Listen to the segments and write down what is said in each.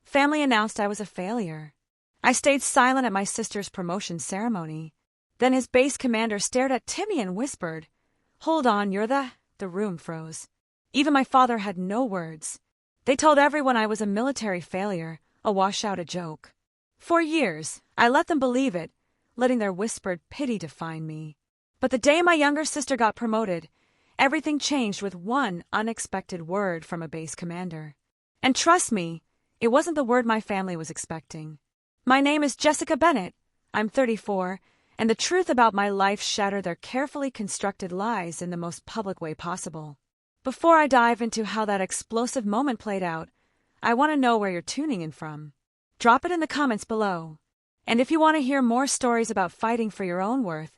Family announced I was a failure. I stayed silent at my sister's promotion ceremony. Then his base commander stared at Timmy and whispered, "Hold on, you're the..." The room froze. Even my father had no words. They told everyone I was a military failure, a washout, a joke. For years, I let them believe it, letting their whispered pity define me. But the day my younger sister got promoted, everything changed with one unexpected word from a base commander. And trust me, it wasn't the word my family was expecting. "My name is Jessica Bennett. I'm 34, and the truth about my life shattered their carefully constructed lies in the most public way possible." Before I dive into how that explosive moment played out, I want to know where you're tuning in from. Drop it in the comments below. And if you want to hear more stories about fighting for your own worth,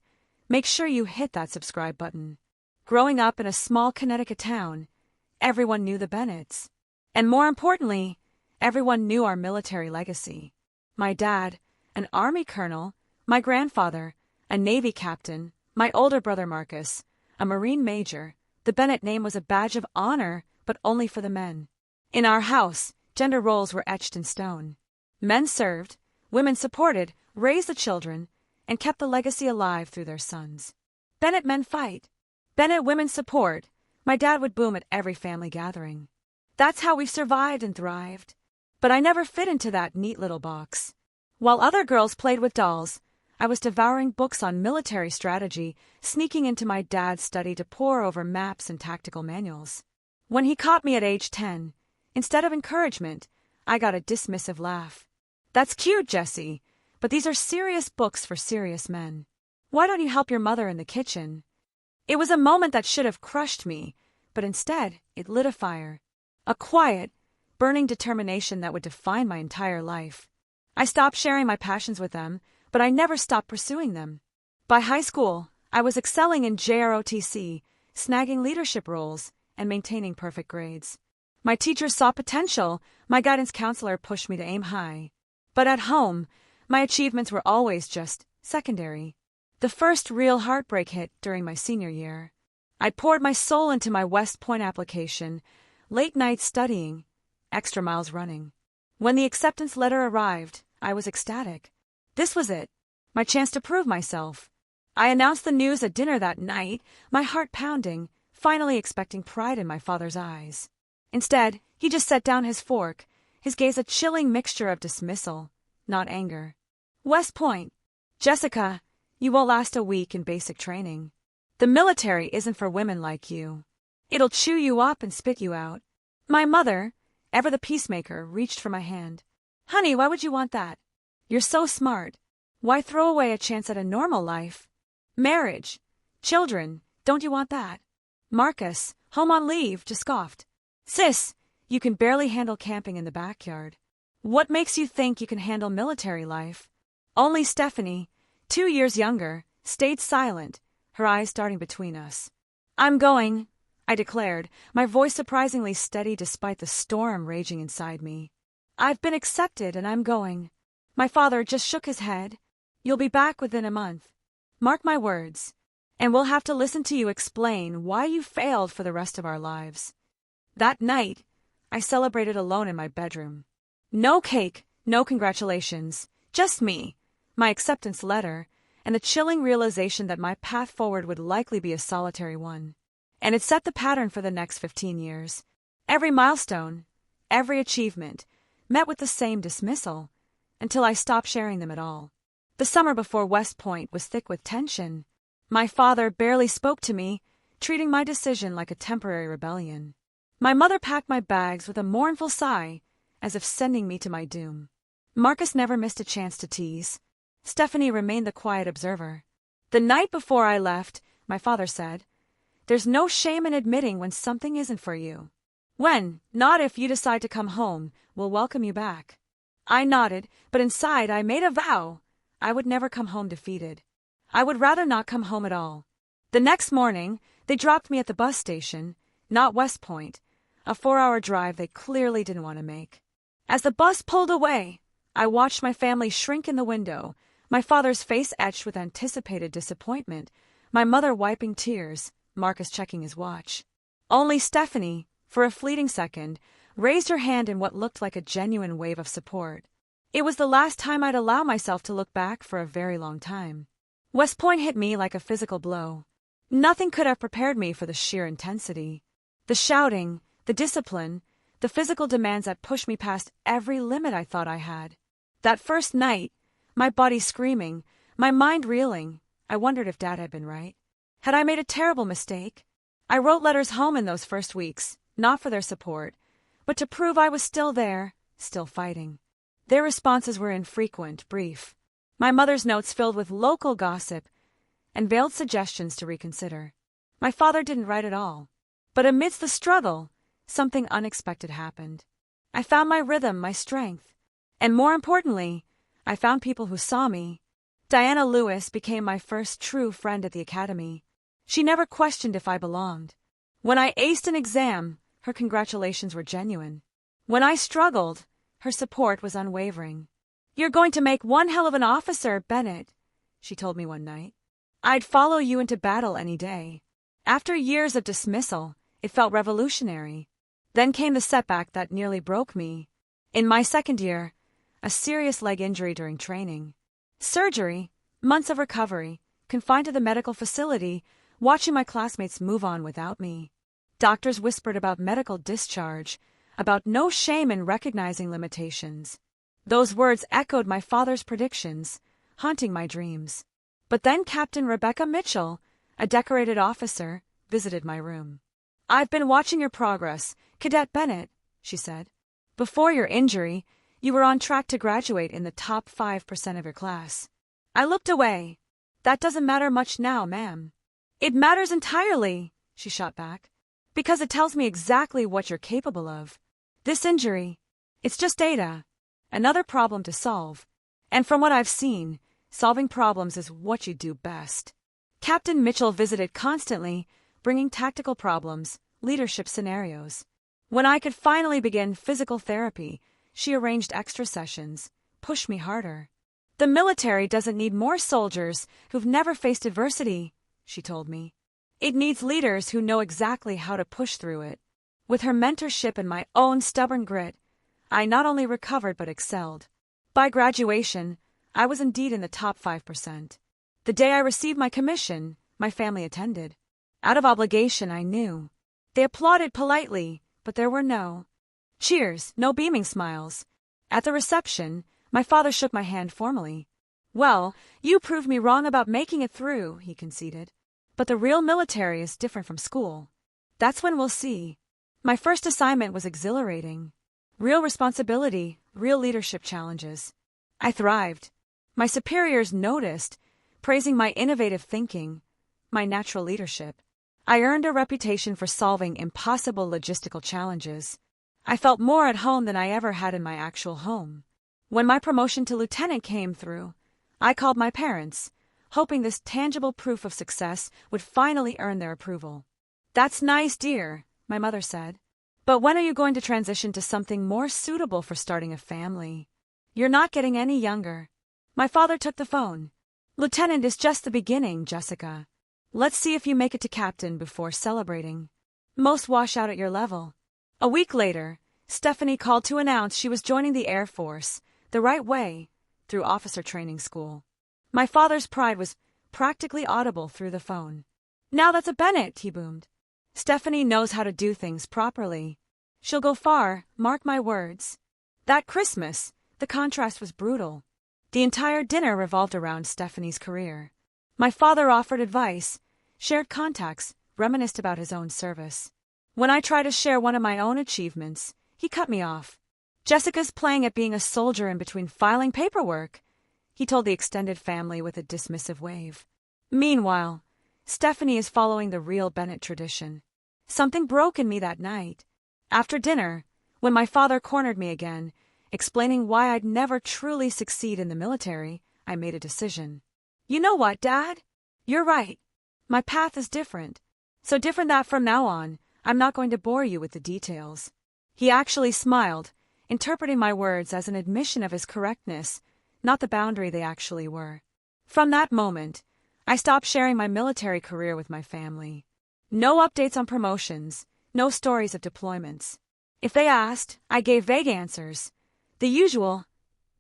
make sure you hit that subscribe button. Growing up in a small Connecticut town, everyone knew the Bennetts. And more importantly, everyone knew our military legacy. My dad, an Army colonel, my grandfather, a Navy captain, my older brother Marcus, a Marine major. The Bennett name was a badge of honor, but only for the men. In our house, gender roles were etched in stone. Men served, women supported, raised the children, and kept the legacy alive through their sons. Bennett men fight. Bennett women support. My dad would boom at every family gathering. That's how we've survived and thrived. But I never fit into that neat little box. While other girls played with dolls, I was devouring books on military strategy, sneaking into my dad's study to pore over maps and tactical manuals. When he caught me at age 10, instead of encouragement, I got a dismissive laugh. "That's cute, Jessie, but these are serious books for serious men. Why don't you help your mother in the kitchen?" It was a moment that should have crushed me, but instead it lit a fire. A quiet, burning determination that would define my entire life. I stopped sharing my passions with them, but I never stopped pursuing them. By high school, I was excelling in JROTC, snagging leadership roles, and maintaining perfect grades. My teachers saw potential, my guidance counselor pushed me to aim high. But at home, my achievements were always just secondary. The first real heartbreak hit during my senior year. I poured my soul into my West Point application, late nights studying, extra miles running. When the acceptance letter arrived, I was ecstatic. This was it, my chance to prove myself. I announced the news at dinner that night, my heart pounding, finally expecting pride in my father's eyes. Instead, he just set down his fork, his gaze a chilling mixture of dismissal, not anger. "West Point. Jessica, you won't last a week in basic training. The military isn't for women like you. It'll chew you up and spit you out." My mother, ever the peacemaker, reached for my hand. "Honey, why would you want that? You're so smart. Why throw away a chance at a normal life? Marriage, children, don't you want that?" Marcus, home on leave, just scoffed. "Sis, you can barely handle camping in the backyard. What makes you think you can handle military life?" Only Stephanie, 2 years younger, stayed silent, her eyes darting between us. "I'm going," I declared, my voice surprisingly steady despite the storm raging inside me. "I've been accepted and I'm going." My father just shook his head. "You'll be back within a month. Mark my words. And we'll have to listen to you explain why you failed for the rest of our lives." That night, I celebrated alone in my bedroom. No cake, no congratulations, just me, my acceptance letter, and the chilling realization that my path forward would likely be a solitary one. And it set the pattern for the next 15 years. Every milestone, every achievement, met with the same dismissal, until I stopped sharing them at all. The summer before West Point was thick with tension. My father barely spoke to me, treating my decision like a temporary rebellion. My mother packed my bags with a mournful sigh, as if sending me to my doom. Marcus never missed a chance to tease. Stephanie remained the quiet observer. The night before I left, my father said, "There's no shame in admitting when something isn't for you. When, not if you decide to come home, we'll welcome you back." I nodded, but inside I made a vow. I would never come home defeated. I would rather not come home at all. The next morning, they dropped me at the bus station, not West Point, a 4-hour drive they clearly didn't want to make. As the bus pulled away, I watched my family shrink in the window, my father's face etched with anticipated disappointment, my mother wiping tears, Marcus checking his watch. Only Stephanie, for a fleeting second, raised her hand in what looked like a genuine wave of support. It was the last time I'd allow myself to look back for a very long time. West Point hit me like a physical blow. Nothing could have prepared me for the sheer intensity. The shouting, the discipline, the physical demands that pushed me past every limit I thought I had. That first night, my body screaming, my mind reeling, I wondered if Dad had been right. Had I made a terrible mistake? I wrote letters home in those first weeks, not for their support, but to prove I was still there, still fighting. Their responses were infrequent, brief. My mother's notes filled with local gossip and veiled suggestions to reconsider. My father didn't write at all. But amidst the struggle, something unexpected happened. I found my rhythm, my strength. And more importantly, I found people who saw me. Diana Lewis became my first true friend at the academy. She never questioned if I belonged. When I aced an exam, her congratulations were genuine. When I struggled, her support was unwavering. "You're going to make one hell of an officer, Bennett," she told me one night. "I'd follow you into battle any day." After years of dismissal, it felt revolutionary. Then came the setback that nearly broke me. In my second year, a serious leg injury during training. Surgery, months of recovery, confined to the medical facility, watching my classmates move on without me. Doctors whispered about medical discharge, about no shame in recognizing limitations. Those words echoed my father's predictions, haunting my dreams. But then Captain Rebecca Mitchell, a decorated officer, visited my room. "I've been watching your progress, Cadet Bennett," she said. "Before your injury, you were on track to graduate in the top 5% of your class." I looked away. "That doesn't matter much now, ma'am." "It matters entirely," she shot back, "because it tells me exactly what you're capable of. This injury, it's just aita, another problem to solve. And from what I've seen, solving problems is what you do best." Captain Mitchell visited constantly, bringing tactical problems, leadership scenarios. When I could finally begin physical therapy, she arranged extra sessions, pushed me harder. "The military doesn't need more soldiers who've never faced adversity," she told me. "It needs leaders who know exactly how to push through it." With her mentorship and my own stubborn grit, I not only recovered but excelled. By graduation, I was indeed in the top 5%. The day I received my commission, my family attended. Out of obligation, I knew. They applauded politely, but there were no cheers, no beaming smiles. At the reception, my father shook my hand formally. "Well, you proved me wrong about making it through," he conceded. "But the real military is different from school. That's when we'll see." My first assignment was exhilarating. Real responsibility, real leadership challenges. I thrived. My superiors noticed, praising my innovative thinking, my natural leadership. I earned a reputation for solving impossible logistical challenges. I felt more at home than I ever had in my actual home. When my promotion to lieutenant came through, I called my parents, hoping this tangible proof of success would finally earn their approval. "That's nice, dear," my mother said. "But when are you going to transition to something more suitable for starting a family? You're not getting any younger." My father took the phone. "Lieutenant is just the beginning, Jessica. Let's see if you make it to captain before celebrating. Most wash out at your level." A week later, Stephanie called to announce she was joining the Air Force, the right way, through officer training school. My father's pride was practically audible through the phone. "Now that's a Bennett," he boomed. "Stephanie knows how to do things properly. She'll go far, mark my words." That Christmas, the contrast was brutal. The entire dinner revolved around Stephanie's career. My father offered advice, shared contacts, reminisced about his own service. When I tried to share one of my own achievements, he cut me off. "Jessica's playing at being a soldier in between filing paperwork," he told the extended family with a dismissive wave. Meanwhile, Stephanie is following the real Bennett tradition. Something broke in me that night. After dinner, when my father cornered me again, explaining why I'd never truly succeed in the military, I made a decision. "You know what, Dad? You're right. My path is different. So different that from now on, I'm not going to bore you with the details." He actually smiled, interpreting my words as an admission of his correctness, not the boundary they actually were. From that moment, I stopped sharing my military career with my family. No updates on promotions, no stories of deployments. If they asked, I gave vague answers. The usual,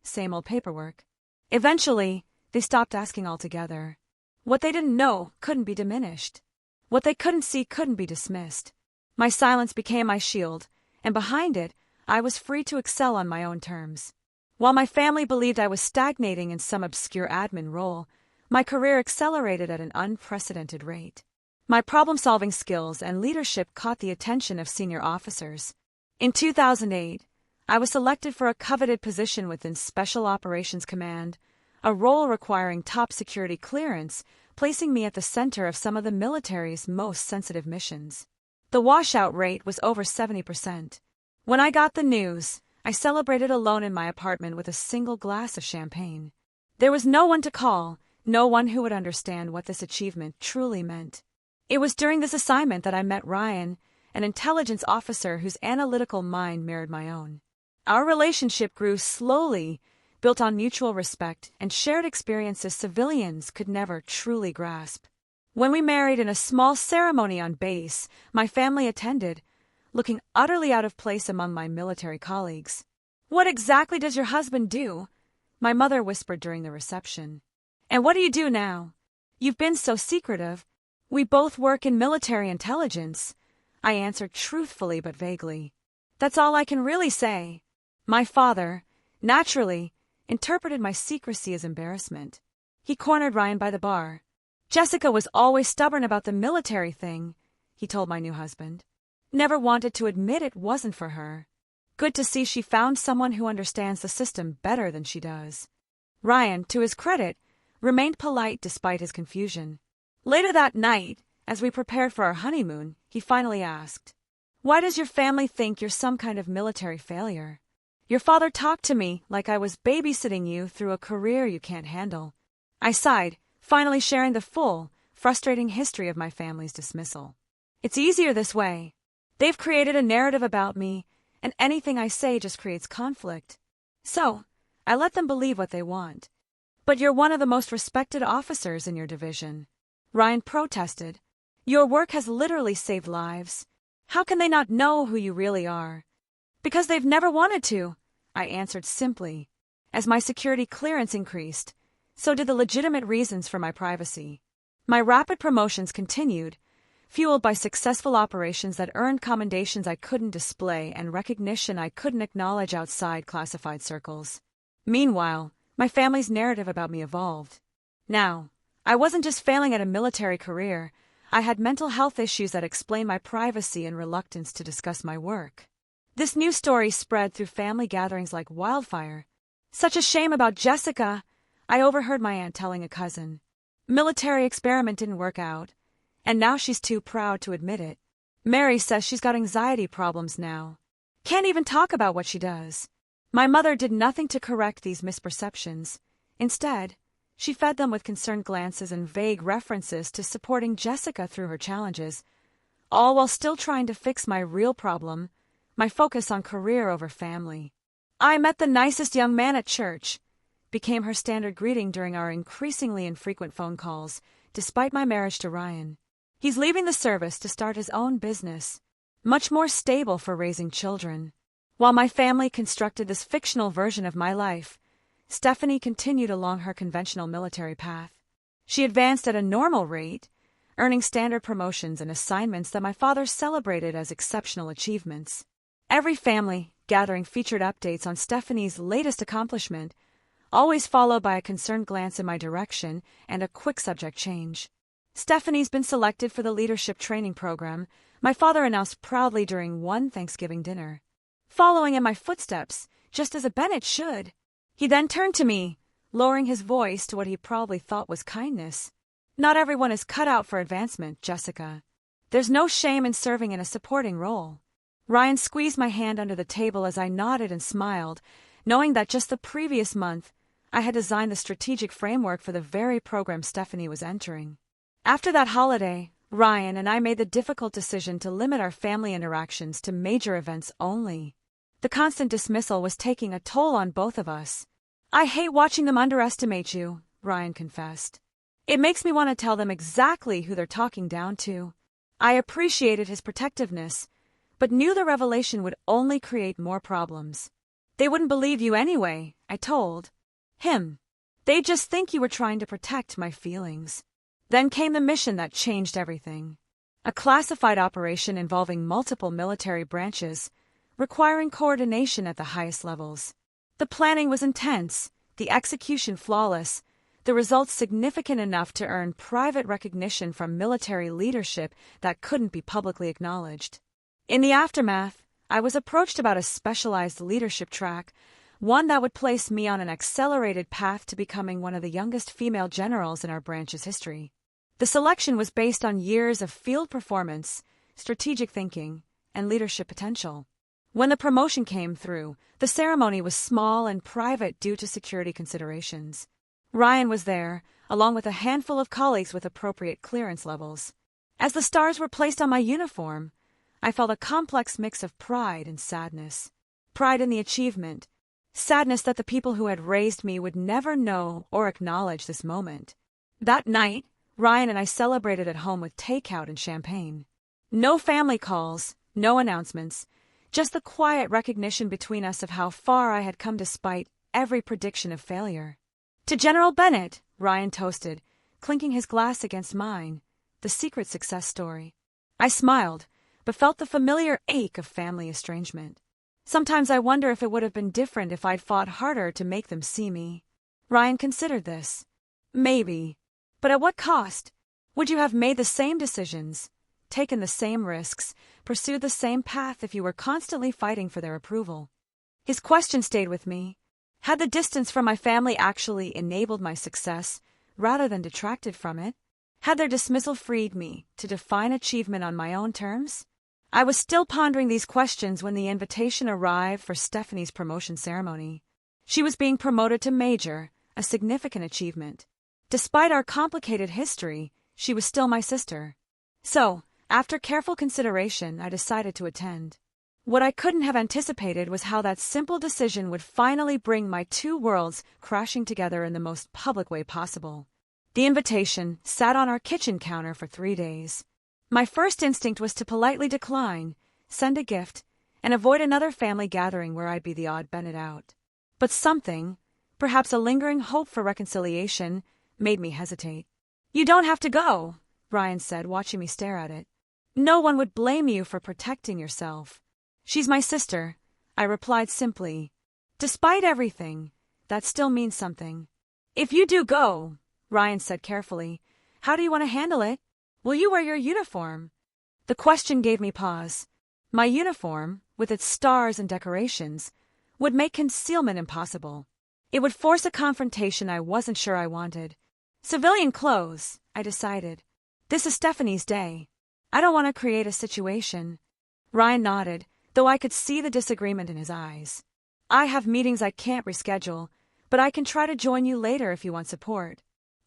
same old paperwork. Eventually, they stopped asking altogether. What they didn't know couldn't be diminished. What they couldn't see couldn't be dismissed. My silence became my shield, and behind it, I was free to excel on my own terms. While my family believed I was stagnating in some obscure admin role, my career accelerated at an unprecedented rate. My problem-solving skills and leadership caught the attention of senior officers. In 2008, I was selected for a coveted position within Special Operations Command, a role requiring top security clearance, placing me at the center of some of the military's most sensitive missions. The washout rate was over 70%. When I got the news, I celebrated alone in my apartment with a single glass of champagne. There was no one to call, no one who would understand what this achievement truly meant. It was during this assignment that I met Ryan, an intelligence officer whose analytical mind mirrored my own. Our relationship grew slowly, built on mutual respect and shared experiences civilians could never truly grasp. When we married in a small ceremony on base, my family attended, looking utterly out of place among my military colleagues. "What exactly does your husband do?" my mother whispered during the reception. "And what do you do now? You've been so secretive." "We both work in military intelligence," I answered truthfully but vaguely. "That's all I can really say." My father, naturally, interpreted my secrecy as embarrassment. He cornered Ryan by the bar. "Jessica was always stubborn about the military thing," he told my new husband. "Never wanted to admit it wasn't for her. Good to see she found someone who understands the system better than she does." Ryan, to his credit, remained polite despite his confusion. Later that night, as we prepared for our honeymoon, he finally asked, "Why does your family think you're some kind of military failure? Your father talked to me like I was babysitting you through a career you can't handle." I sighed, finally sharing the full, frustrating history of my family's dismissal. "It's easier this way. They've created a narrative about me, and anything I say just creates conflict. So, I let them believe what they want. But you're one of the most respected officers in your division," Ryan protested. "Your work has literally saved lives. How can they not know who you really are?" "Because they've never wanted to," I answered simply. As my security clearance increased, so did the legitimate reasons for my privacy. My rapid promotions continued, fueled by successful operations that earned commendations I couldn't display and recognition I couldn't acknowledge outside classified circles. Meanwhile, my family's narrative about me evolved. Now, I wasn't just failing at a military career, I had mental health issues that explained my privacy and reluctance to discuss my work. This new story spread through family gatherings like wildfire. "Such a shame about Jessica," I overheard my aunt telling a cousin. "Military experiment didn't work out, and now she's too proud to admit it. Mary says she's got anxiety problems now. Can't even talk about what she does." My mother did nothing to correct these misperceptions. Instead, she fed them with concerned glances and vague references to supporting Jessica through her challenges, all while still trying to fix my real problem, my focus on career over family. "I met the nicest young man at church," became her standard greeting during our increasingly infrequent phone calls, despite my marriage to Ryan. "He's leaving the service to start his own business, much more stable for raising children." While my family constructed this fictional version of my life, Stephanie continued along her conventional military path. She advanced at a normal rate, earning standard promotions and assignments that my father celebrated as exceptional achievements. Every family gathering featured updates on Stephanie's latest accomplishment, always followed by a concerned glance in my direction and a quick subject change. "Stephanie's been selected for the leadership training program," my father announced proudly during one Thanksgiving dinner. Following in my footsteps, just as a Bennett should. He then turned to me, lowering his voice to what he probably thought was kindness. "Not everyone is cut out for advancement, Jessica. There's no shame in serving in a supporting role." Ryan squeezed my hand under the table as I nodded and smiled, knowing that just the previous month, I had designed the strategic framework for the very program Stephanie was entering. After that holiday, Ryan and I made the difficult decision to limit our family interactions to major events only. The constant dismissal was taking a toll on both of us. "I hate watching them underestimate you," Ryan confessed. "It makes me want to tell them exactly who they're talking down to." I appreciated his protectiveness, but knew the revelation would only create more problems. They wouldn't believe you anyway, I told him. They'd just think you were trying to protect my feelings. Then came the mission that changed everything. A classified operation involving multiple military branches, requiring coordination at the highest levels. The planning was intense, the execution flawless, the results significant enough to earn private recognition from military leadership that couldn't be publicly acknowledged. In the aftermath, I was approached about a specialized leadership track, one that would place me on an accelerated path to becoming one of the youngest female generals in our branch's history. The selection was based on years of field performance, strategic thinking, and leadership potential. When the promotion came through, the ceremony was small and private due to security considerations. Ryan was there, along with a handful of colleagues with appropriate clearance levels. As the stars were placed on my uniform, I felt a complex mix of pride and sadness. Pride in the achievement, sadness that the people who had raised me would never know or acknowledge this moment. That night, Ryan and I celebrated at home with takeout and champagne. No family calls, no announcements, just the quiet recognition between us of how far I had come despite every prediction of failure. To General Bennett, Ryan toasted, clinking his glass against mine, the secret success story. I smiled, but felt the familiar ache of family estrangement. Sometimes I wonder if it would have been different if I'd fought harder to make them see me. Ryan considered this. Maybe. But at what cost? Would you have made the same decisions, taken the same risks, pursued the same path if you were constantly fighting for their approval? His question stayed with me. Had the distance from my family actually enabled my success, rather than detracted from it? Had their dismissal freed me to define achievement on my own terms? I was still pondering these questions when the invitation arrived for Stephanie's promotion ceremony. She was being promoted to major, a significant achievement. Despite our complicated history, she was still my sister. So, after careful consideration, I decided to attend. What I couldn't have anticipated was how that simple decision would finally bring my two worlds crashing together in the most public way possible. The invitation sat on our kitchen counter for 3 days. My first instinct was to politely decline, send a gift, and avoid another family gathering where I'd be the odd Bennett out. But something, perhaps a lingering hope for reconciliation, made me hesitate. "You don't have to go," Ryan said, watching me stare at it. "No one would blame you for protecting yourself." "She's my sister," I replied simply. "Despite everything, that still means something." "If you do go," Ryan said carefully, "how do you want to handle it? Will you wear your uniform?" The question gave me pause. My uniform, with its stars and decorations, would make concealment impossible. It would force a confrontation I wasn't sure I wanted. "Civilian clothes," I decided. "This is Stephanie's day. I don't want to create a situation." Ryan nodded, though I could see the disagreement in his eyes. "I have meetings I can't reschedule, but I can try to join you later if you want support."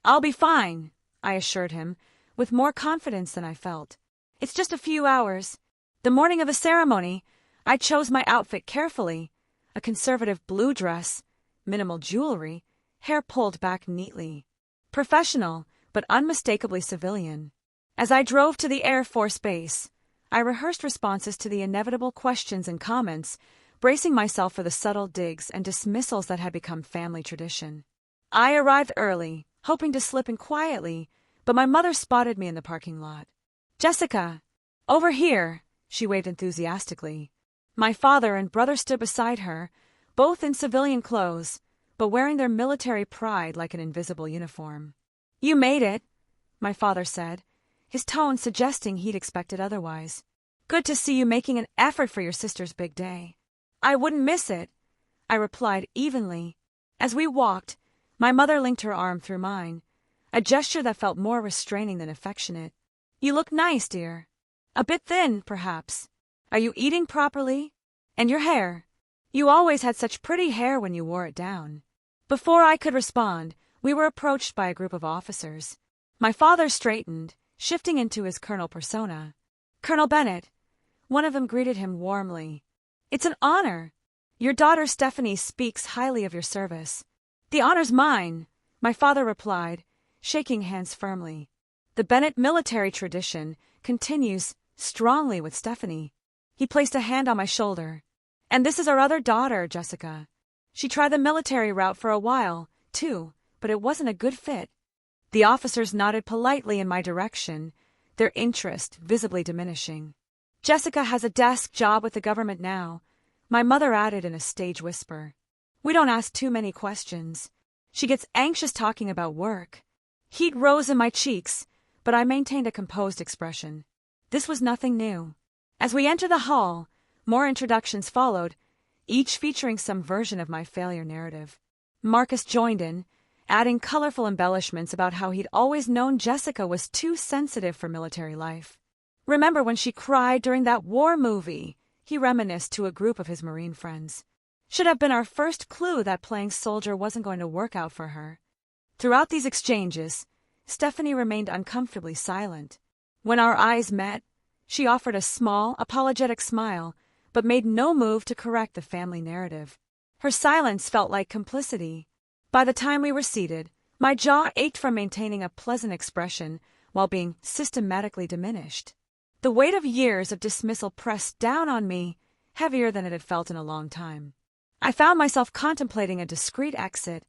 "I'll be fine," I assured him, with more confidence than I felt. "It's just a few hours." The morning of the ceremony, I chose my outfit carefully. A conservative blue dress, minimal jewelry, hair pulled back neatly. Professional, but unmistakably civilian. As I drove to the Air Force Base, I rehearsed responses to the inevitable questions and comments, bracing myself for the subtle digs and dismissals that had become family tradition. I arrived early, hoping to slip in quietly, but my mother spotted me in the parking lot. "Jessica, over here," she waved enthusiastically. My father and brother stood beside her, both in civilian clothes, but wearing their military pride like an invisible uniform. "You made it," my father said, his tone suggesting he'd expected otherwise. "Good to see you making an effort for your sister's big day." "I wouldn't miss it," I replied evenly. As we walked, my mother linked her arm through mine, a gesture that felt more restraining than affectionate. "You look nice, dear. A bit thin, perhaps. Are you eating properly? And your hair. You always had such pretty hair when you wore it down." Before I could respond, we were approached by a group of officers. My father straightened, shifting into his colonel persona. "Colonel Bennett." One of them greeted him warmly. "It's an honor. Your daughter Stephanie speaks highly of your service." "The honor's mine," my father replied, shaking hands firmly. The Bennett military tradition continues strongly with Stephanie. He placed a hand on my shoulder. And this is our other daughter, Jessica. She tried the military route for a while, too, but it wasn't a good fit. The officers nodded politely in my direction, their interest visibly diminishing. Jessica has a desk job with the government now, my mother added in a stage whisper. We don't ask too many questions. She gets anxious talking about work. Heat rose in my cheeks, but I maintained a composed expression. This was nothing new. As we entered the hall, more introductions followed, each featuring some version of my failure narrative. Marcus joined in, adding colorful embellishments about how he'd always known Jessica was too sensitive for military life. Remember when she cried during that war movie? He reminisced to a group of his Marine friends. Should have been our first clue that playing soldier wasn't going to work out for her. Throughout these exchanges, Stephanie remained uncomfortably silent. When our eyes met, she offered a small, apologetic smile, but made no move to correct the family narrative. Her silence felt like complicity. By the time we were seated, my jaw ached from maintaining a pleasant expression while being systematically diminished. The weight of years of dismissal pressed down on me, heavier than it had felt in a long time. I found myself contemplating a discreet exit,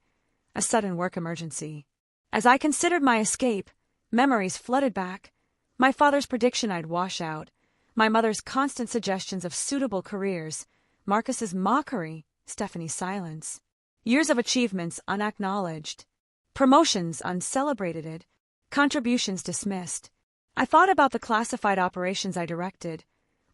a sudden work emergency. As I considered my escape, memories flooded back. My father's prediction I'd wash out, my mother's constant suggestions of suitable careers, Marcus's mockery, Stephanie's silence. Years of achievements unacknowledged, promotions uncelebrated, contributions dismissed. I thought about the classified operations I directed,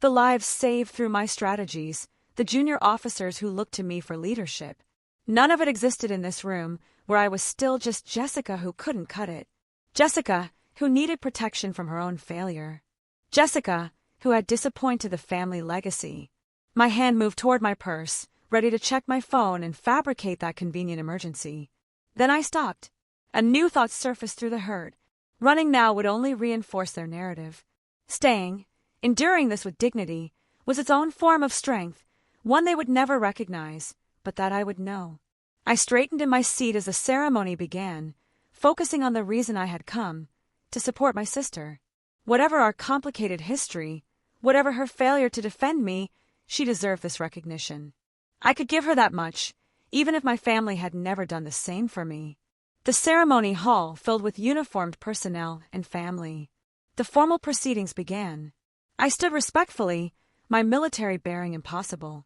the lives saved through my strategies, the junior officers who looked to me for leadership. None of it existed in this room, where I was still just Jessica who couldn't cut it. Jessica, who needed protection from her own failure. Jessica, who had disappointed the family legacy. My hand moved toward my purse, ready to check my phone and fabricate that convenient emergency. Then I stopped. A new thought surfaced through the herd. Running now would only reinforce their narrative. Staying, enduring this with dignity, was its own form of strength, one they would never recognize, but that I would know. I straightened in my seat as the ceremony began, focusing on the reason I had come, to support my sister. Whatever our complicated history, whatever her failure to defend me, she deserved this recognition. I could give her that much, even if my family had never done the same for me. The ceremony hall filled with uniformed personnel and family. The formal proceedings began. I stood respectfully, my military bearing impossible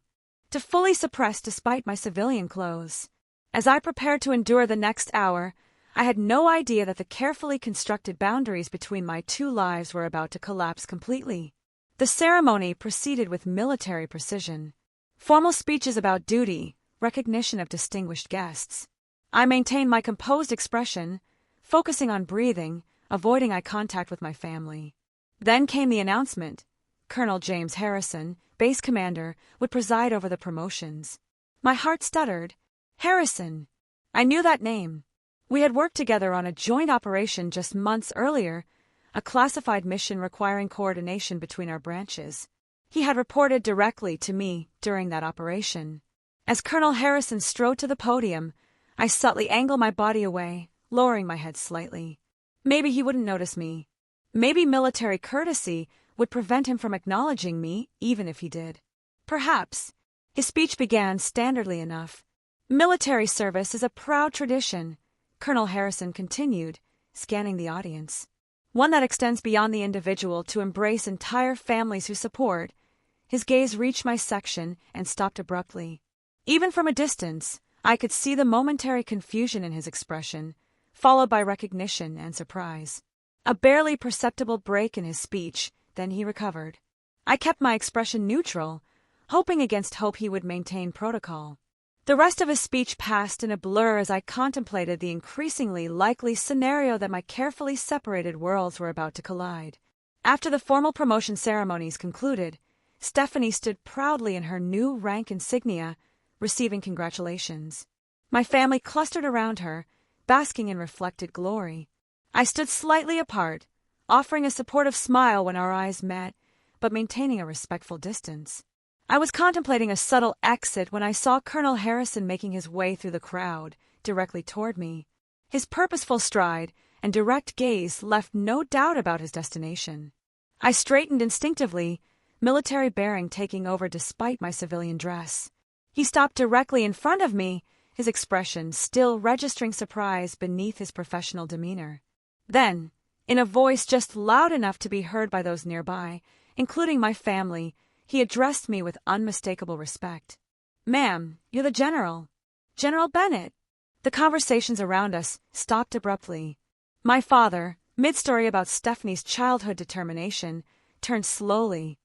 to fully suppress despite my civilian clothes. As I prepared to endure the next hour, I had no idea that the carefully constructed boundaries between my two lives were about to collapse completely. The ceremony proceeded with military precision. Formal speeches about duty, recognition of distinguished guests. I maintained my composed expression, focusing on breathing, avoiding eye contact with my family. Then came the announcement. Colonel James Harrison, base commander, would preside over the promotions. My heart stuttered. Harrison! I knew that name. We had worked together on a joint operation just months earlier, a classified mission requiring coordination between our branches. He had reported directly to me during that operation. As Colonel Harrison strode to the podium, I subtly angled my body away, lowering my head slightly. Maybe he wouldn't notice me. Maybe military courtesy would prevent him from acknowledging me, even if he did. Perhaps. His speech began standardly enough. Military service is a proud tradition, Colonel Harrison continued, scanning the audience. One that extends beyond the individual to embrace entire families who support. His gaze reached my section and stopped abruptly. Even from a distance, I could see the momentary confusion in his expression, followed by recognition and surprise. A barely perceptible break in his speech, then he recovered. I kept my expression neutral, hoping against hope he would maintain protocol. The rest of his speech passed in a blur as I contemplated the increasingly likely scenario that my carefully separated worlds were about to collide. After the formal promotion ceremonies concluded, Stephanie stood proudly in her new rank insignia, receiving congratulations. My family clustered around her, basking in reflected glory. I stood slightly apart, offering a supportive smile when our eyes met, but maintaining a respectful distance. I was contemplating a subtle exit when I saw Colonel Harrison making his way through the crowd, directly toward me. His purposeful stride and direct gaze left no doubt about his destination. I straightened instinctively, military bearing taking over despite my civilian dress. He stopped directly in front of me, his expression still registering surprise beneath his professional demeanor. Then, in a voice just loud enough to be heard by those nearby, including my family, he addressed me with unmistakable respect. "Ma'am, you're the General. General Bennett." The conversations around us stopped abruptly. My father, mid-story about Stephanie's childhood determination, turned slowly.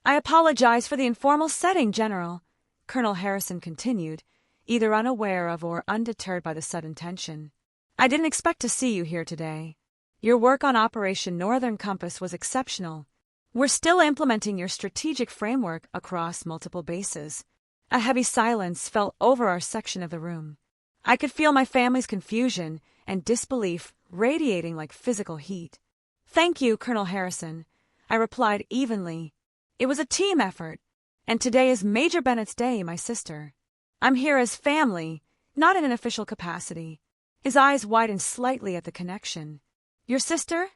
"I apologize for the informal setting, General," Colonel Harrison continued, either unaware of or undeterred by the sudden tension. "I didn't expect to see you here today. Your work on Operation Northern Compass was exceptional. We're still implementing your strategic framework across multiple bases." A heavy silence fell over our section of the room. I could feel my family's confusion and disbelief radiating like physical heat. "Thank you, Colonel Harrison," I replied evenly. "It was a team effort, and today is Major Bennett's day, my sister. I'm here as family, not in an official capacity." His eyes widened slightly at the connection. "Your sister?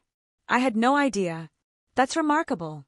I had no idea. That's remarkable.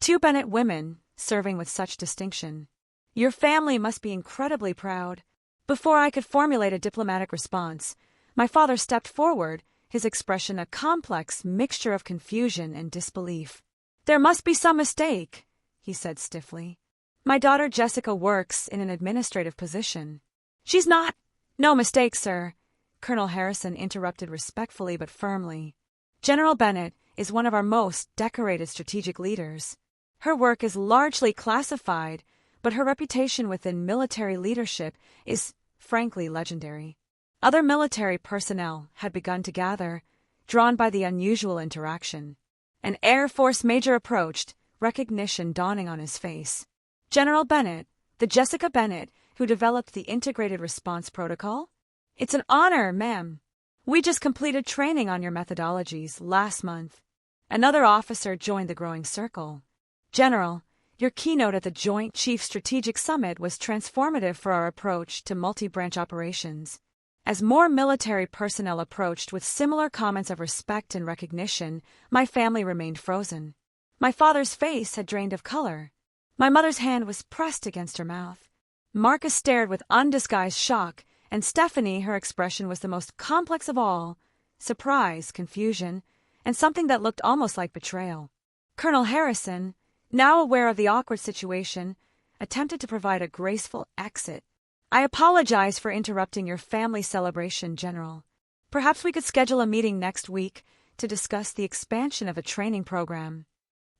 2 Bennett women, serving with such distinction. Your family must be incredibly proud." Before I could formulate a diplomatic response, my father stepped forward, his expression a complex mixture of confusion and disbelief. "There must be some mistake," he said stiffly. "My daughter Jessica works in an administrative position." "She's not—" "No mistake, sir," Colonel Harrison interrupted respectfully but firmly. "General Bennett is one of our most decorated strategic leaders. Her work is largely classified, but her reputation within military leadership is, frankly, legendary." Other military personnel had begun to gather, drawn by the unusual interaction. An Air Force major approached, recognition dawning on his face. "General Bennett, the Jessica Bennett who developed the Integrated Response Protocol? It's an honor, ma'am. We just completed training on your methodologies last month." Another officer joined the growing circle. "General, your keynote at the Joint Chiefs Strategic Summit was transformative for our approach to multi-branch operations." As more military personnel approached with similar comments of respect and recognition, my family remained frozen. My father's face had drained of color. My mother's hand was pressed against her mouth. Marcus stared with undisguised shock, and Stephanie, her expression was the most complex of all: surprise, confusion, and something that looked almost like betrayal. Colonel Harrison, now aware of the awkward situation, attempted to provide a graceful exit. "I apologize for interrupting your family celebration, General. Perhaps we could schedule a meeting next week to discuss the expansion of a training program."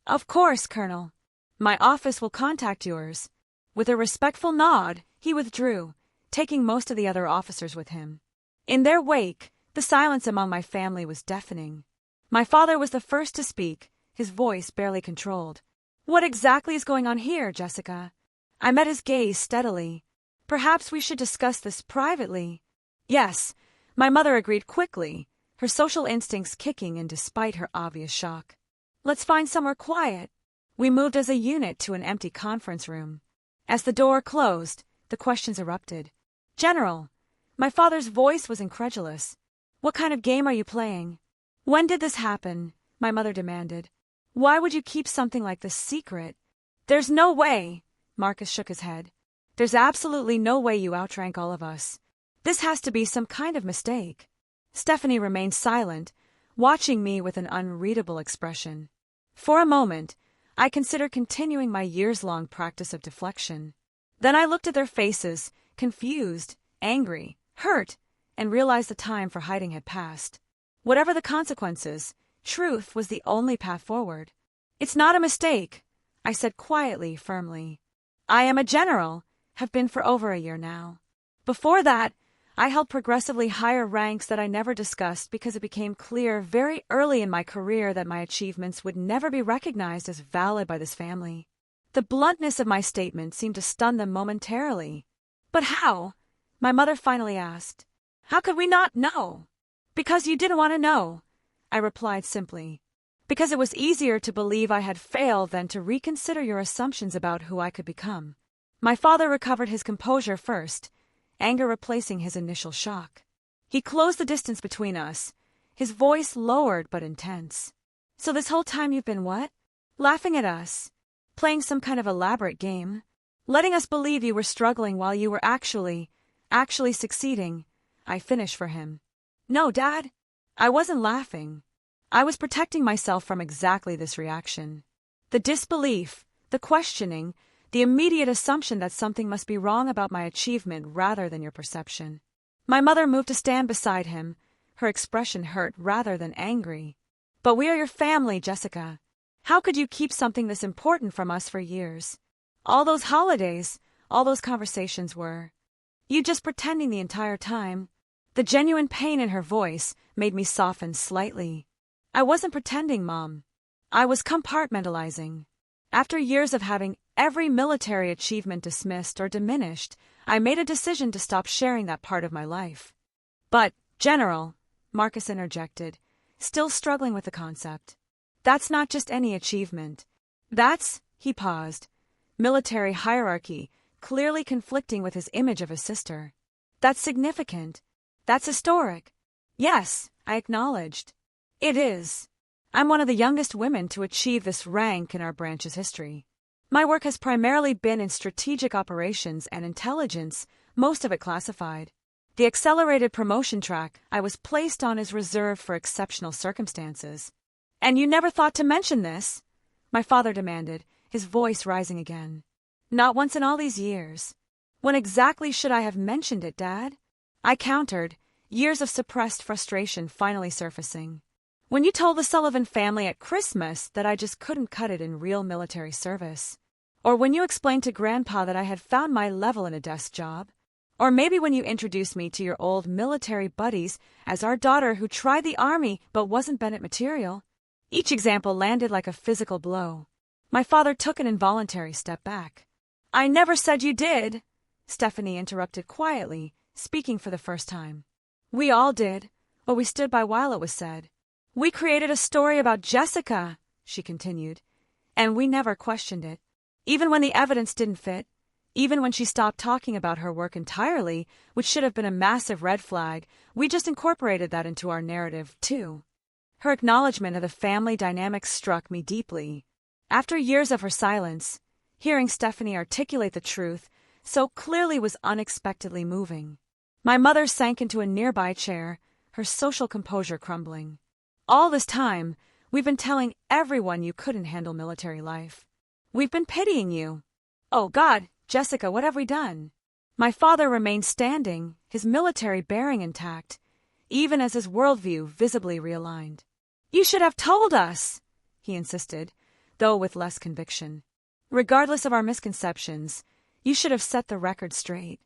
"Of course, Colonel. My office will contact yours." With a respectful nod, he withdrew, taking most of the other officers with him. In their wake, the silence among my family was deafening. My father was the first to speak, his voice barely controlled. "What exactly is going on here, Jessica?" I met his gaze steadily. "Perhaps we should discuss this privately." "Yes," my mother agreed quickly, her social instincts kicking in despite her obvious shock. "Let's find somewhere quiet." We moved as a unit to an empty conference room. As the door closed, the questions erupted. "General," my father's voice was incredulous. "What kind of game are you playing?" "When did this happen?" my mother demanded. "Why would you keep something like this secret?" "There's no way," Marcus shook his head. "There's absolutely no way you outrank all of us. This has to be some kind of mistake." Stephanie remained silent, watching me with an unreadable expression. For a moment, I considered continuing my years-long practice of deflection. Then I looked at their faces, confused, angry, hurt, and realized the time for hiding had passed. Whatever the consequences, truth was the only path forward. "It's not a mistake," I said quietly, firmly. "I am a general, have been for over a year now. Before that, I held progressively higher ranks that I never discussed because it became clear very early in my career that my achievements would never be recognized as valid by this family." The bluntness of my statement seemed to stun them momentarily. "But how?" my mother finally asked. "How could we not know?" "Because you didn't want to know," I replied simply. "Because it was easier to believe I had failed than to reconsider your assumptions about who I could become." My father recovered his composure first, anger replacing his initial shock. He closed the distance between us, his voice lowered but intense. "So this whole time you've been what? Laughing at us? Playing some kind of elaborate game? Letting us believe you were struggling while you were actually succeeding. I finished for him. No, Dad. I wasn't laughing. I was protecting myself from exactly this reaction. The disbelief, the questioning, the immediate assumption that something must be wrong about my achievement rather than your perception. My mother moved to stand beside him, her expression hurt rather than angry. But we are your family, Jessica. How could you keep something this important from us for years? All those holidays, all those conversations were. You just pretending the entire time. The genuine pain in her voice made me soften slightly. I wasn't pretending, Mom. I was compartmentalizing. After years of having every military achievement dismissed or diminished, I made a decision to stop sharing that part of my life. But, General, Marcus interjected, still struggling with the concept. That's not just any achievement. That's, he paused, military hierarchy, clearly conflicting with his image of his sister. That's significant. That's historic. Yes, I acknowledged. It is. I'm one of the youngest women to achieve this rank in our branch's history. My work has primarily been in strategic operations and intelligence, most of it classified. The accelerated promotion track I was placed on is reserved for exceptional circumstances. And you never thought to mention this? My father demanded, his voice rising again. Not once in all these years. When exactly should I have mentioned it, Dad? I countered, years of suppressed frustration finally surfacing. When you told the Sullivan family at Christmas that I just couldn't cut it in real military service. Or when you explained to Grandpa that I had found my level in a desk job. Or maybe when you introduced me to your old military buddies as our daughter who tried the army but wasn't Bennett material. Each example landed like a physical blow. My father took an involuntary step back. I never said you did, Stephanie interrupted quietly, speaking for the first time. We all did, but we stood by while it was said. We created a story about Jessica, she continued, and we never questioned it. Even when the evidence didn't fit, even when she stopped talking about her work entirely, which should have been a massive red flag, we just incorporated that into our narrative, too. Her acknowledgement of the family dynamics struck me deeply. After years of her silence, hearing Stephanie articulate the truth so clearly was unexpectedly moving. My mother sank into a nearby chair, her social composure crumbling. All this time, we've been telling everyone you couldn't handle military life. We've been pitying you. Oh God, Jessica, what have we done? My father remained standing, his military bearing intact, even as his worldview visibly realigned. You should have told us, he insisted, though with less conviction. Regardless of our misconceptions, you should have set the record straight.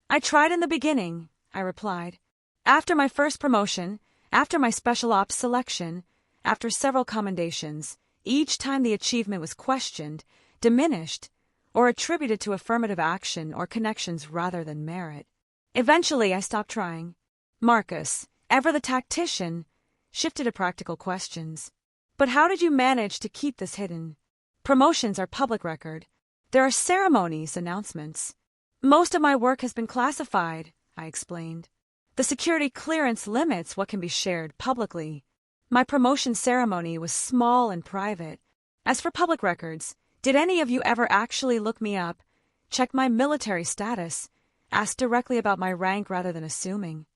I tried in the beginning, I replied. After my first promotion, after my special ops selection, after several commendations, each time the achievement was questioned, diminished, or attributed to affirmative action or connections rather than merit. Eventually, I stopped trying. Marcus, ever the tactician, shifted to practical questions. But how did you manage to keep this hidden? Promotions are public record. There are ceremonies, announcements. Most of my work has been classified, I explained. The security clearance limits what can be shared publicly. My promotion ceremony was small and private. As for public records, did any of you ever actually look me up, check my military status, ask directly about my rank rather than assuming?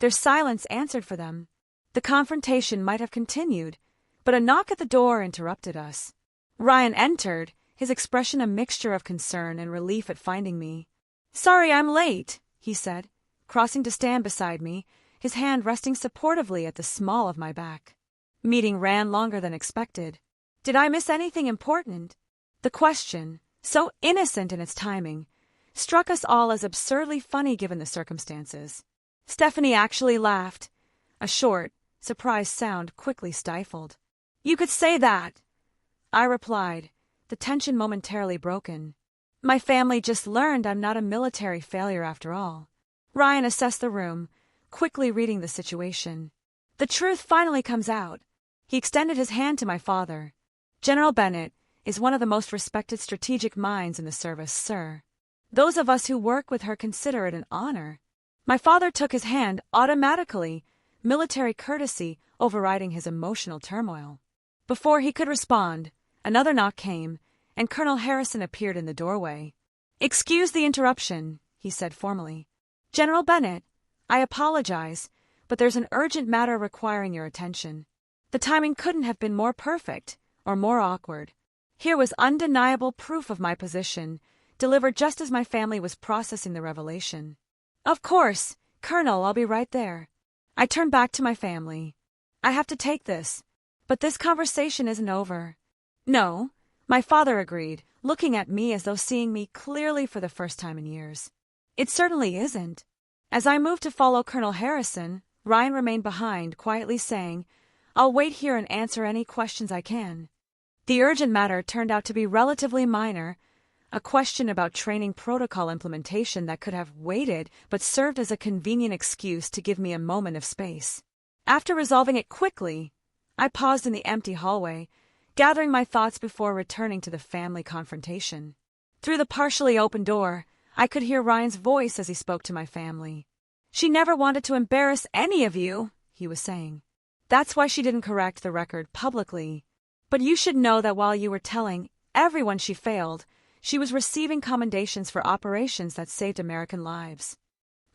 Their silence answered for them. The confrontation might have continued, but a knock at the door interrupted us. Ryan entered, his expression a mixture of concern and relief at finding me. Sorry I'm late, he said, crossing to stand beside me, his hand resting supportively at the small of my back. Meeting ran longer than expected. Did I miss anything important? The question, so innocent in its timing, struck us all as absurdly funny given the circumstances. Stephanie actually laughed, a short, surprised sound quickly stifled. You could say that, I replied, the tension momentarily broken. My family just learned I'm not a military failure after all. Ryan assessed the room, quickly reading the situation. The truth finally comes out. He extended his hand to my father. General Bennett is one of the most respected strategic minds in the service, sir. Those of us who work with her consider it an honor. My father took his hand automatically, military courtesy overriding his emotional turmoil. Before he could respond, another knock came, and Colonel Harrison appeared in the doorway. "Excuse the interruption," he said formally. "General Bennett, I apologize, but there's an urgent matter requiring your attention." The timing couldn't have been more perfect, or more awkward. Here was undeniable proof of my position, delivered just as my family was processing the revelation. "Of course, Colonel, I'll be right there." I turned back to my family. "I have to take this, but this conversation isn't over." "No," my father agreed, looking at me as though seeing me clearly for the first time in years. "It certainly isn't." As I moved to follow Colonel Harrison, Ryan remained behind, quietly saying, "I'll wait here and answer any questions I can." The urgent matter turned out to be relatively minor, a question about training protocol implementation that could have waited but served as a convenient excuse to give me a moment of space. After resolving it quickly, I paused in the empty hallway, gathering my thoughts before returning to the family confrontation. Through the partially open door, I could hear Ryan's voice as he spoke to my family. "She never wanted to embarrass any of you," he was saying. "That's why she didn't correct the record publicly. But you should know that while you were telling everyone she failed, she was receiving commendations for operations that saved American lives."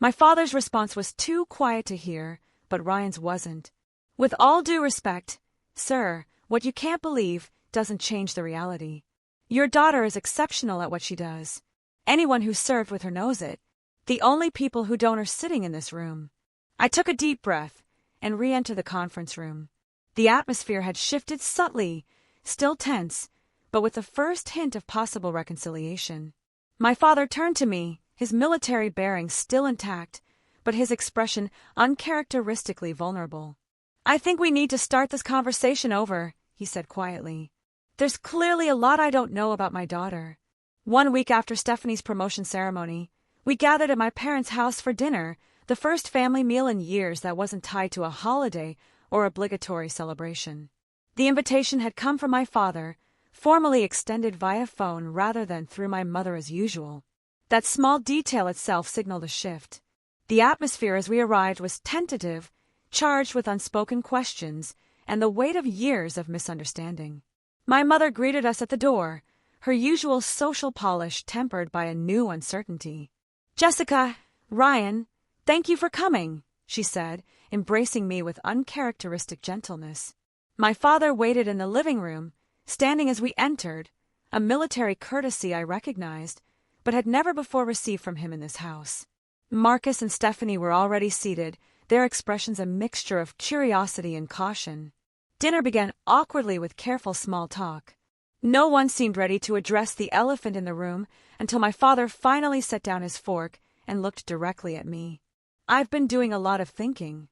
My father's response was too quiet to hear, but Ryan's wasn't. "With all due respect, sir, what you can't believe doesn't change the reality. Your daughter is exceptional at what she does. Anyone who served with her knows it. The only people who don't are sitting in this room." I took a deep breath and re-entered the conference room. The atmosphere had shifted subtly, still tense, but with the first hint of possible reconciliation. My father turned to me, his military bearing still intact, but his expression uncharacteristically vulnerable. "I think we need to start this conversation over," he said quietly. "There's clearly a lot I don't know about my daughter." 1 week after Stephanie's promotion ceremony, we gathered at my parents' house for dinner, the first family meal in years that wasn't tied to a holiday or obligatory celebration. The invitation had come from my father, formally extended via phone rather than through my mother as usual. That small detail itself signaled a shift. The atmosphere as we arrived was tentative, charged with unspoken questions and the weight of years of misunderstanding. My mother greeted us at the door, her usual social polish tempered by a new uncertainty. "Jessica, Ryan, thank you for coming," she said, embracing me with uncharacteristic gentleness. My father waited in the living room, standing as we entered, a military courtesy I recognized, but had never before received from him in this house. Marcus and Stephanie were already seated, their expressions a mixture of curiosity and caution. Dinner began awkwardly with careful small talk. No one seemed ready to address the elephant in the room until my father finally set down his fork and looked directly at me. "I've been doing a lot of thinking.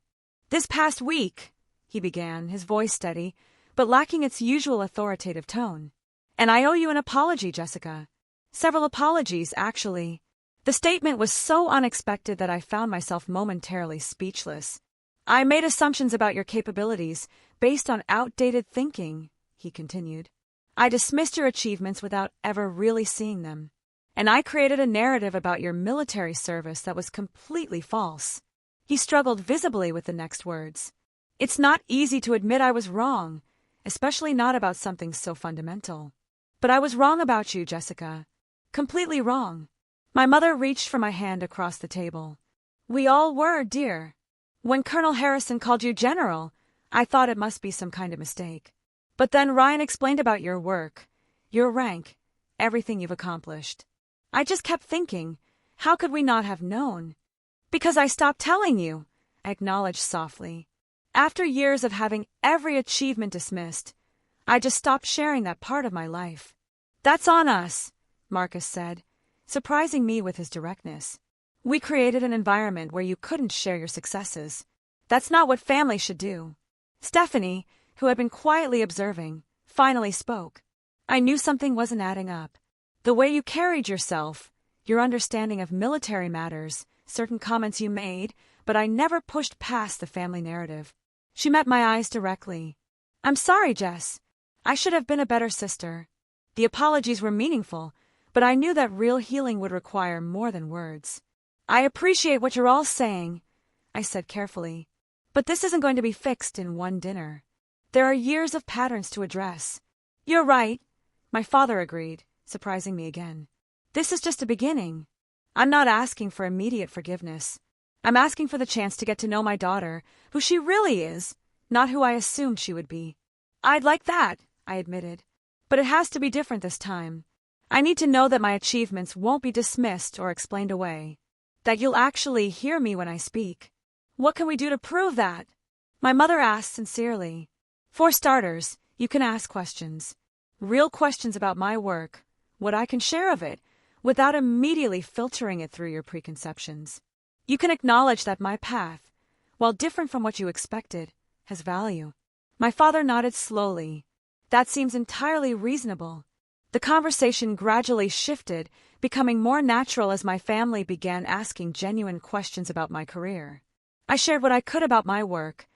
This past week," he began, his voice steady, but lacking its usual authoritative tone. "And I owe you an apology, Jessica. Several apologies, actually." The statement was so unexpected that I found myself momentarily speechless. "I made assumptions about your capabilities based on outdated thinking," he continued. "I dismissed your achievements without ever really seeing them. And I created a narrative about your military service that was completely false." He struggled visibly with the next words. "It's not easy to admit I was wrong, especially not about something so fundamental. But I was wrong about you, Jessica. Completely wrong." My mother reached for my hand across the table. "We all were, dear. When Colonel Harrison called you General, I thought it must be some kind of mistake. But then Ryan explained about your work, your rank, everything you've accomplished. I just kept thinking, how could we not have known?" "Because I stopped telling you," I acknowledged softly. "After years of having every achievement dismissed, I just stopped sharing that part of my life." "That's on us," Marcus said, surprising me with his directness. "We created an environment where you couldn't share your successes. That's not what family should do." Stephanie, who had been quietly observing, finally spoke. "I knew something wasn't adding up. The way you carried yourself, your understanding of military matters, certain comments you made, but I never pushed past the family narrative." She met my eyes directly. "I'm sorry, Jess. I should have been a better sister." The apologies were meaningful, but I knew that real healing would require more than words. "I appreciate what you're all saying," I said carefully, "but this isn't going to be fixed in one dinner. There are years of patterns to address." "You're right," My father agreed, surprising me again. This is just a beginning. I'm not asking for immediate forgiveness. I'm asking for the chance to get to know my daughter, who she really is, not who I assumed she would be. I'd like that, I admitted. But it has to be different this time. I need to know that my achievements won't be dismissed or explained away. That you'll actually hear me when I speak. What can we do to prove that? My mother asked sincerely. For starters, you can ask questions. Real questions about my work, what I can share of it, without immediately filtering it through your preconceptions. You can acknowledge that my path, while different from what you expected, has value. My father nodded slowly. That seems entirely reasonable. The conversation gradually shifted, becoming more natural as my family began asking genuine questions about my career. I shared what I could about my work,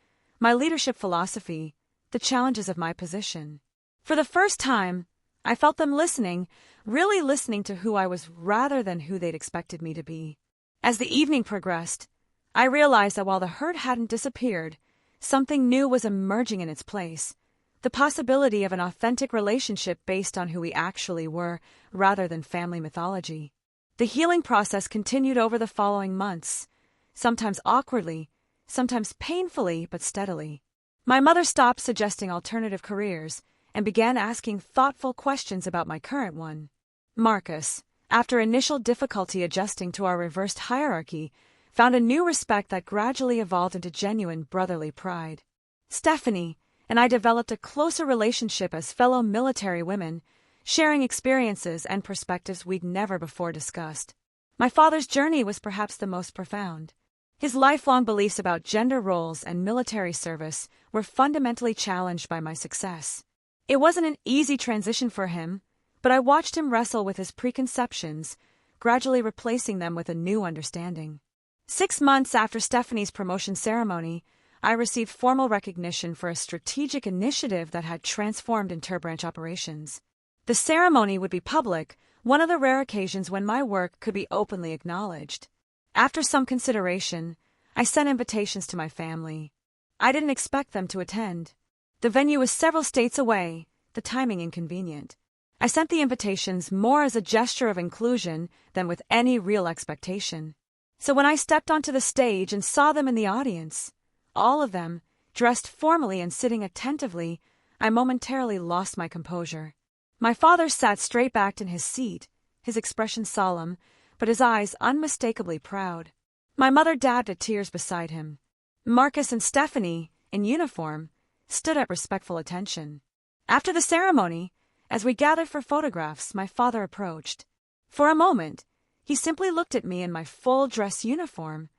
my leadership philosophy, the challenges of my position. For the first time, I felt them listening, really listening to who I was rather than who they'd expected me to be. As the evening progressed, I realized that while the hurt hadn't disappeared, something new was emerging in its place. The possibility of an authentic relationship based on who we actually were, rather than family mythology. The healing process continued over the following months, sometimes awkwardly, sometimes painfully but steadily. My mother stopped suggesting alternative careers and began asking thoughtful questions about my current one. Marcus, after initial difficulty adjusting to our reversed hierarchy, found a new respect that gradually evolved into genuine brotherly pride. Stephanie and I developed a closer relationship as fellow military women, sharing experiences and perspectives we'd never before discussed. My father's journey was perhaps the most profound. His lifelong beliefs about gender roles and military service were fundamentally challenged by my success. It wasn't an easy transition for him, but I watched him wrestle with his preconceptions, gradually replacing them with a new understanding. 6 months after Stephanie's promotion ceremony, I received formal recognition for a strategic initiative that had transformed interbranch operations. The ceremony would be public, one of the rare occasions when my work could be openly acknowledged. After some consideration, I sent invitations to my family. I didn't expect them to attend. The venue was several states away, the timing inconvenient. I sent the invitations more as a gesture of inclusion than with any real expectation. So when I stepped onto the stage and saw them in the audience, all of them, dressed formally and sitting attentively, I momentarily lost my composure. My father sat straight-backed in his seat, his expression solemn, but his eyes unmistakably proud. My mother dabbed at tears beside him. Marcus and Stephanie, in uniform, stood at respectful attention. After the ceremony, as we gathered for photographs, my father approached. For a moment, he simply looked at me in my full dress uniform,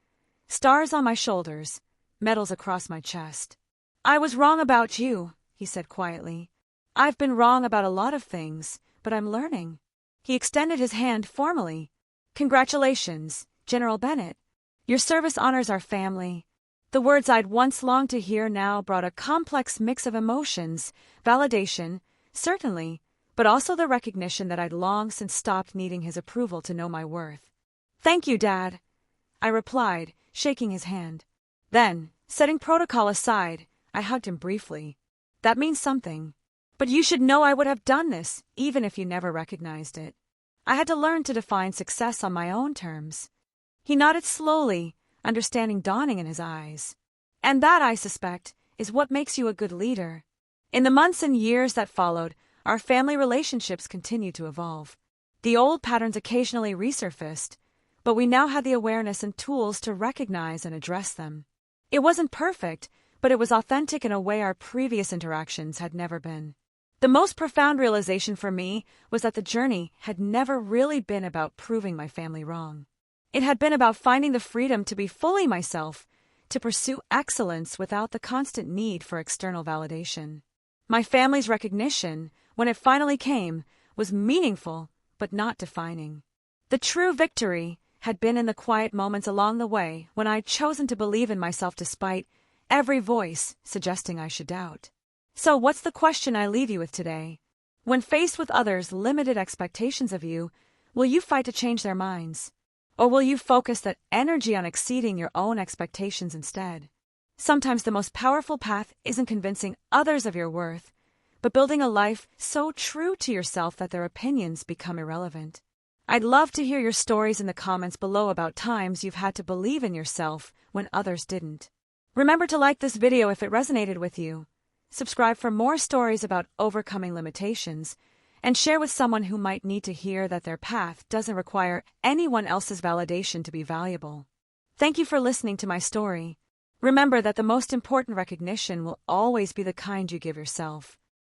stars on my shoulders, medals across my chest. "I was wrong about you," he said quietly. "I've been wrong about a lot of things, but I'm learning." He extended his hand formally. "Congratulations, General Bennett. Your service honors our family." The words I'd once longed to hear now brought a complex mix of emotions, validation, certainly, but also the recognition that I'd long since stopped needing his approval to know my worth. "Thank you, Dad," I replied, shaking his hand. Then, setting protocol aside, I hugged him briefly. "That means something. But you should know I would have done this, even if you never recognized it. I had to learn to define success on my own terms." He nodded slowly, understanding dawning in his eyes. "And that, I suspect, is what makes you a good leader." In the months and years that followed, our family relationships continued to evolve. The old patterns occasionally resurfaced, but we now had the awareness and tools to recognize and address them. It wasn't perfect, but it was authentic in a way our previous interactions had never been. The most profound realization for me was that the journey had never really been about proving my family wrong. It had been about finding the freedom to be fully myself, to pursue excellence without the constant need for external validation. My family's recognition, when it finally came, was meaningful but not defining. The true victory had been in the quiet moments along the way when I'd chosen to believe in myself despite every voice suggesting I should doubt. So what's the question I leave you with today? When faced with others' limited expectations of you, will you fight to change their minds? Or will you focus that energy on exceeding your own expectations instead? Sometimes the most powerful path isn't convincing others of your worth, but building a life so true to yourself that their opinions become irrelevant. I'd love to hear your stories in the comments below about times you've had to believe in yourself when others didn't. Remember to like this video if it resonated with you, subscribe for more stories about overcoming limitations, and share with someone who might need to hear that their path doesn't require anyone else's validation to be valuable. Thank you for listening to my story. Remember that the most important recognition will always be the kind you give yourself.